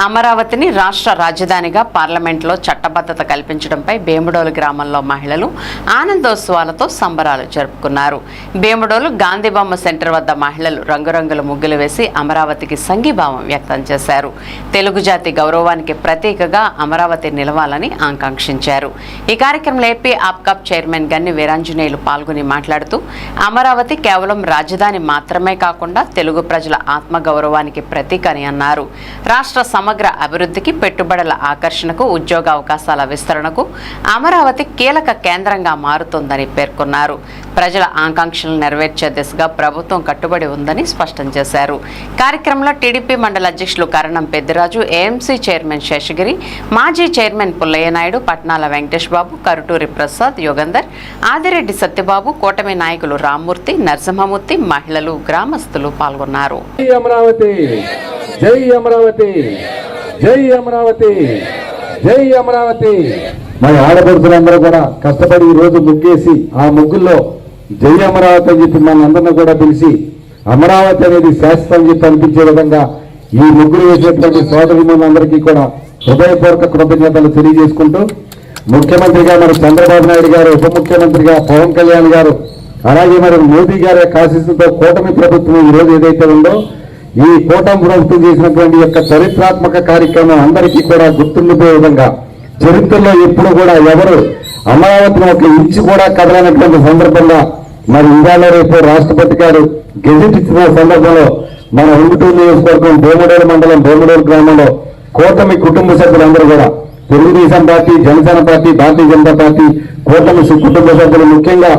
అమరావతిని రాష్ట్ర రాజధానిగా పార్లమెంట్లో చట్టబద్ధత కల్పించడంపై బేముడోలు గ్రామంలో మహిళలు ఆనందోత్సవాలతో సంబరాలు జరుపుకున్నారు. బేముడోలు గాంధీబొమ్మ సెంటర్ వద్ద మహిళలు రంగురంగుల ముగ్గులు వేసి అమరావతికి సంఘీభావం వ్యక్తం చేశారు. తెలుగు జాతి గౌరవానికి ప్రతీకగా అమరావతి నిలవాలని ఆకాంక్షించారు. ఈ కార్యక్రమంలో ఏపీ ఆప్కాప్ చైర్మన్ గన్ని వీరాంజనేయులు పాల్గొని మాట్లాడుతూ అమరావతి కేవలం రాజధాని మాత్రమే కాకుండా తెలుగు ప్రజల ఆత్మగౌరవానికి ప్రతీక అని అన్నారు. రాష్ట్ర సమగ్ర అభివృద్ధికి, పెట్టుబడుల ఆకర్షణకు, ఉద్యోగ అవకాశాల విస్తరణకు అమరావతి కీలక కేంద్రంగా మారుతుందని పేర్కొన్నారు. ప్రజల ఆకాంక్షలను నెరవేర్చే దిశగా ప్రభుత్వం కట్టుబడి ఉందని స్పష్టం చేశారు. కార్యక్రమంలో టీడీపీ మండల అధ్యక్షులు కరణం పెద్దిరాజు, ఏఎంసీ చైర్మన్ శేషగిరి, మాజీ చైర్మన్ పుల్లయ్య నాయుడు, పట్నాల వెంకటేష్ బాబు, కరుటూరి ప్రసాద్, యోగందర్, ఆదిరెడ్డి సత్యబాబు, కూటమి నాయకులు రామ్మూర్తి, నరసింహమూర్తి, మహిళలు, గ్రామస్తులు పాల్గొన్నారు. జై అమరావతి, జై అమరావతి, జై అమరావతి. మరి ఆడపడుచులందరూ కూడా కష్టపడి ఈ రోజు ముగ్గేసి ఆ ముగ్గుల్లో జై అమరావతి అని చెప్పి మనందరినీ కూడా పిలిచి అమరావతి అనేది శాశ్వతం చెప్పి అనిపించే విధంగా ఈ ముగ్గులు వేసినటువంటి సోదరిమణులందరికీ కూడా హృదయపూర్వక కృతజ్ఞతలు తెలియజేసుకుంటూ, ముఖ్యమంత్రిగా మరి చంద్రబాబు నాయుడు గారు, ఉప ముఖ్యమంత్రిగా పవన్ కళ్యాణ్ గారు, అలాగే మరి మోదీ గారి ఆశీస్సులతో కూటమి ప్రభుత్వం ఈ రోజు ఏదైతే ఉందో ఈ కూటమి ప్రభుత్వం చేసినటువంటి యొక్క చరిత్రాత్మక కార్యక్రమం అందరికీ కూడా గుర్తుండిపోయే విధంగా, చరిత్రలో ఎప్పుడు కూడా ఎవరు అమరావతిని ఒక ఇంచు కూడా కదలనటువంటి సందర్భంగా మరి ఇవాళ రేపు రాష్ట్రపతి గారు గెజిట్ ఇచ్చిన సందర్భంలో మన ఉంగుటూరు నియోజకవర్గం బేముడోలు మండలం బేముడోలు గ్రామంలో కూటమి కుటుంబ సభ్యులందరూ కూడా Telugu Desam party, Janasena party, Bharatiya Janata party కూటమి కుటుంబ సభ్యులు ముఖ్యంగా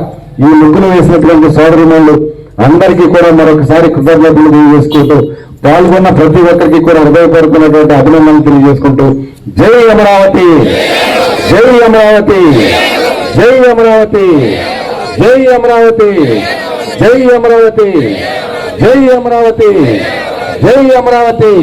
ఈ ముగ్గులు వేసినటువంటి సోదరిమణులు అందరికీ కూడా మరొకసారి కృతజ్ఞతలు తెలియజేసుకుంటూ, పాల్గొన్న ప్రతి ఒక్కరికి కూడా హృదయపూర్వకమైనటువంటి అభినందనలు తెలియజేసుకుంటూ, జై అమరావతి, జై అమరావతి, జై అమరావతి, జై అమరావతి, జై అమరావతి, జై అమరావతి, జై అమరావతి.